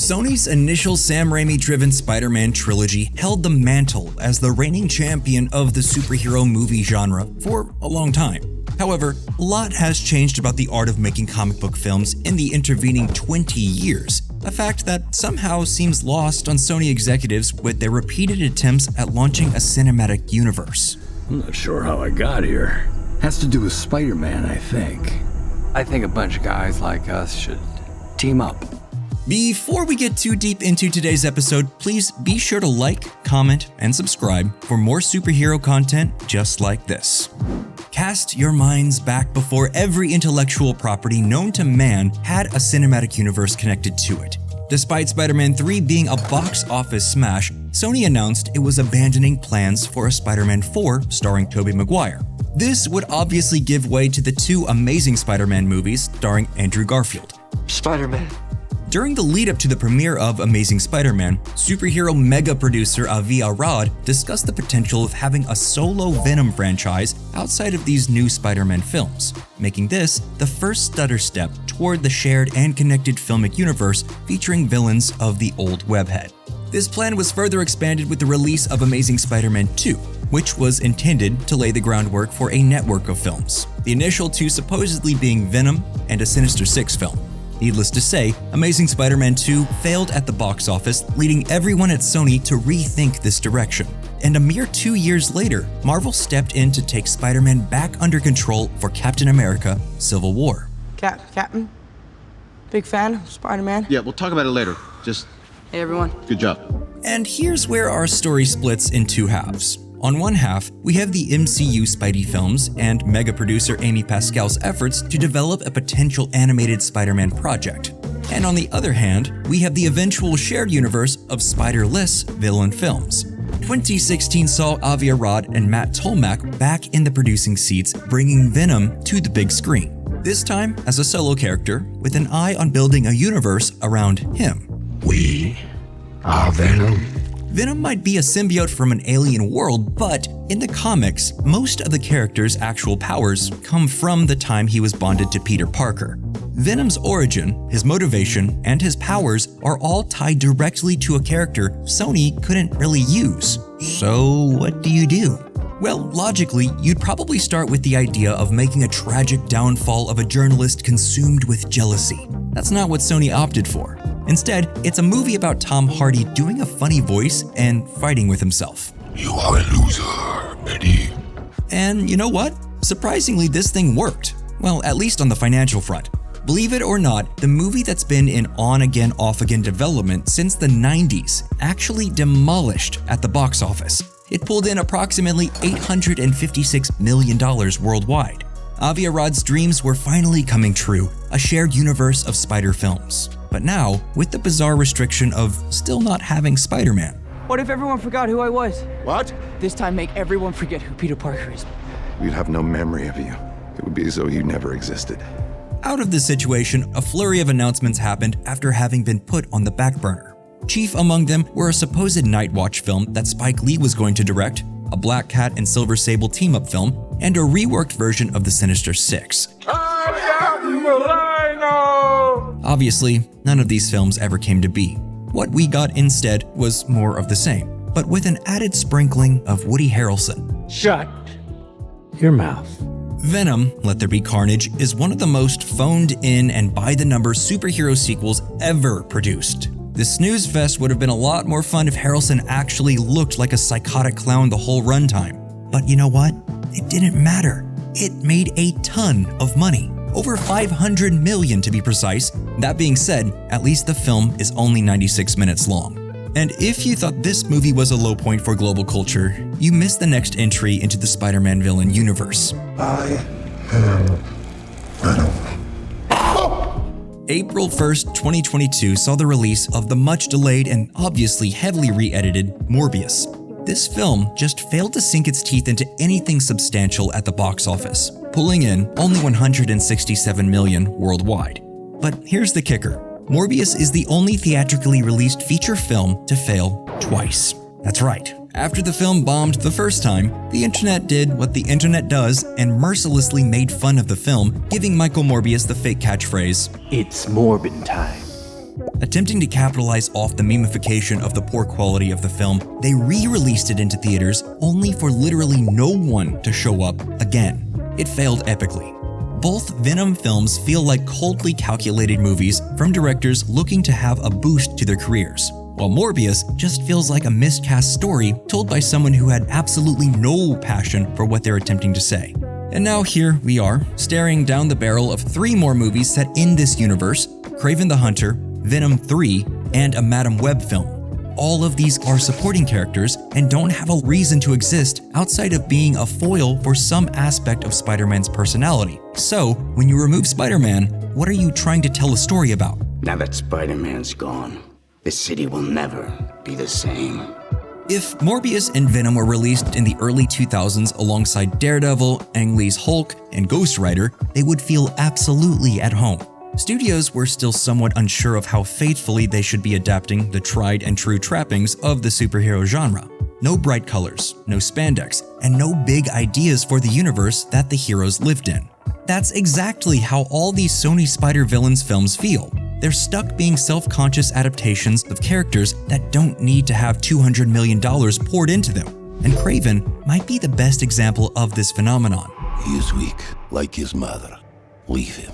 Sony's initial Sam Raimi-driven Spider-Man trilogy held the mantle as the reigning champion of the superhero movie genre for a long time. However, a lot has changed about the art of making comic book films in the intervening 20 years, a fact that somehow seems lost on Sony executives with their repeated attempts at launching a cinematic universe. I'm not sure how I got here. Has to do with Spider-Man, I think. I think a bunch of guys like us should team up. Before we get too deep into today's episode, please be sure to like, comment, and subscribe for more superhero content just like this. Cast your minds back before every intellectual property known to man had a cinematic universe connected to it. Despite Spider-Man 3 being a box office smash, Sony announced it was abandoning plans for a Spider-Man 4 starring Tobey Maguire. This would obviously give way to the two Amazing Spider-Man movies starring Andrew Garfield. Spider-Man. During the lead-up to the premiere of Amazing Spider-Man, superhero mega-producer Avi Arad discussed the potential of having a solo Venom franchise outside of these new Spider-Man films, making this the first stutter step toward the shared and connected filmic universe featuring villains of the old webhead. This plan was further expanded with the release of Amazing Spider-Man 2, which was intended to lay the groundwork for a network of films, the initial two supposedly being Venom and a Sinister Six film. Needless to say, Amazing Spider-Man 2 failed at the box office, leading everyone at Sony to rethink this direction. And a mere 2 years later, Marvel stepped in to take Spider-Man back under control for Captain America: Civil War. Captain? Big fan of Spider-Man? Yeah, we'll talk about it later. Just... Hey, everyone. Good job. And here's where our story splits in two halves. On one half, we have the MCU Spidey films and mega producer Amy Pascal's efforts to develop a potential animated Spider-Man project. And on the other hand, we have the eventual shared universe of Spider-less villain films. 2016 saw Avi Arad and Matt Tolmach back in the producing seats, bringing Venom to the big screen. This time as a solo character, with an eye on building a universe around him. We are Venom. Venom might be a symbiote from an alien world, but in the comics, most of the character's actual powers come from the time he was bonded to Peter Parker. Venom's origin, his motivation, and his powers are all tied directly to a character Sony couldn't really use. So what do you do? Well, logically, you'd probably start with the idea of making a tragic downfall of a journalist consumed with jealousy. That's not what Sony opted for. Instead, it's a movie about Tom Hardy doing a funny voice and fighting with himself. You are a loser, Eddie. And you know what? Surprisingly, this thing worked. Well, at least on the financial front. Believe it or not, the movie that's been in on-again, off-again development since the 90s actually demolished at the box office. It pulled in approximately $856 million worldwide. Avi Arad's dreams were finally coming true, a shared universe of Spider films. But now, with the bizarre restriction of still not having Spider-Man. What if everyone forgot who I was? What? This time make everyone forget who Peter Parker is. We'd have no memory of you. It would be as though you never existed. Out of this situation, a flurry of announcements happened after having been put on the back burner. Chief among them were a supposed Night Watch film that Spike Lee was going to direct, a Black Cat and Silver Sable team-up film, and a reworked version of the Sinister Six. Obviously, none of these films ever came to be. What we got instead was more of the same, but with an added sprinkling of Woody Harrelson. Shut your mouth. Venom: Let There Be Carnage is one of the most phoned-in and by-the-numbers superhero sequels ever produced. The snooze fest would have been a lot more fun if Harrelson actually looked like a psychotic clown the whole runtime. But you know what? It didn't matter. It made a ton of money. Over $500 million to be precise. That being said, at least the film is only 96 minutes long. And if you thought this movie was a low point for global culture, you missed the next entry into the Spider-Man Villain Universe. I am Venom. April 1st, 2022 saw the release of the much-delayed and obviously heavily re-edited Morbius. This film just failed to sink its teeth into anything substantial at the box office, pulling in only $167 million worldwide. But here's the kicker. Morbius is the only theatrically released feature film to fail twice. That's right. After the film bombed the first time, the internet did what the internet does and mercilessly made fun of the film, giving Michael Morbius the fake catchphrase, It's Morbin time. Attempting to capitalize off the memification of the poor quality of the film, they re-released it into theaters only for literally no one to show up again. It failed epically. Both Venom films feel like coldly calculated movies from directors looking to have a boost to their careers, while Morbius just feels like a miscast story told by someone who had absolutely no passion for what they're attempting to say. And now here we are, staring down the barrel of 3 more movies set in this universe: Kraven the Hunter, Venom 3, and a Madam Web film. All of these are supporting characters and don't have a reason to exist outside of being a foil for some aspect of Spider-Man's personality. So, when you remove Spider-Man, what are you trying to tell a story about? Now that Spider-Man's gone, the city will never be the same. If Morbius and Venom were released in the early 2000s alongside Daredevil, Ang Lee's Hulk, and Ghost Rider, they would feel absolutely at home. Studios were still somewhat unsure of how faithfully they should be adapting the tried and true trappings of the superhero genre. No bright colors, no spandex, and no big ideas for the universe that the heroes lived in. That's exactly how all these Sony Spider-Villains films feel. They're stuck being self-conscious adaptations of characters that don't need to have $200 million poured into them. And Kraven might be the best example of this phenomenon. He is weak, like his mother. Leave him.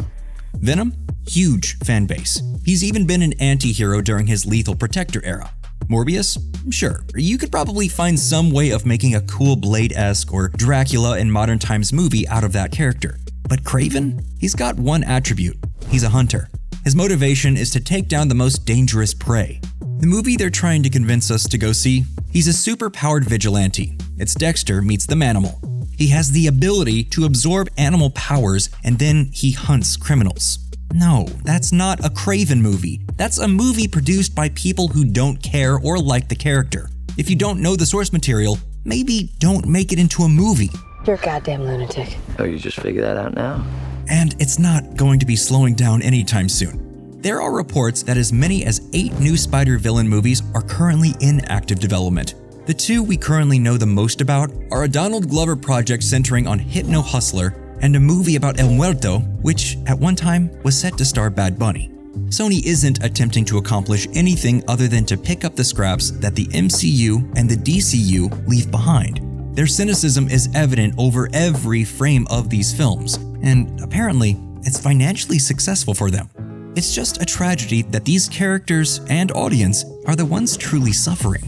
Venom? Huge fan base. He's even been an anti-hero during his Lethal Protector era. Morbius? Sure, you could probably find some way of making a cool Blade-esque or Dracula in modern times movie out of that character. But Kraven? He's got one attribute. He's a hunter. His motivation is to take down the most dangerous prey. The movie they're trying to convince us to go see? He's a super-powered vigilante. It's Dexter meets the Manimal. He has the ability to absorb animal powers and then he hunts criminals. No, that's not a Kraven movie. That's a movie produced by people who don't care or like the character. If you don't know the source material, maybe don't make it into a movie. You're a goddamn lunatic. Oh, you just figured that out now? And it's not going to be slowing down anytime soon. There are reports that as many as 8 new Spider-Villain movies are currently in active development. The 2 we currently know the most about are a Donald Glover project centering on Hypno Hustler and a movie about El Muerto, which at one time was set to star Bad Bunny. Sony isn't attempting to accomplish anything other than to pick up the scraps that the MCU and the DCU leave behind. Their cynicism is evident over every frame of these films, and apparently, it's financially successful for them. It's just a tragedy that these characters and audience are the ones truly suffering.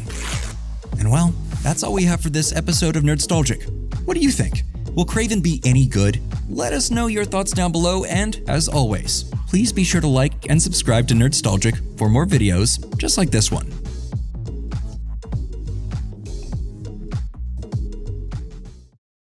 And well, that's all we have for this episode of Nerdstalgic. What do you think? Will Kraven be any good? Let us know your thoughts down below, and as always, please be sure to like and subscribe to Nerdstalgic for more videos just like this one.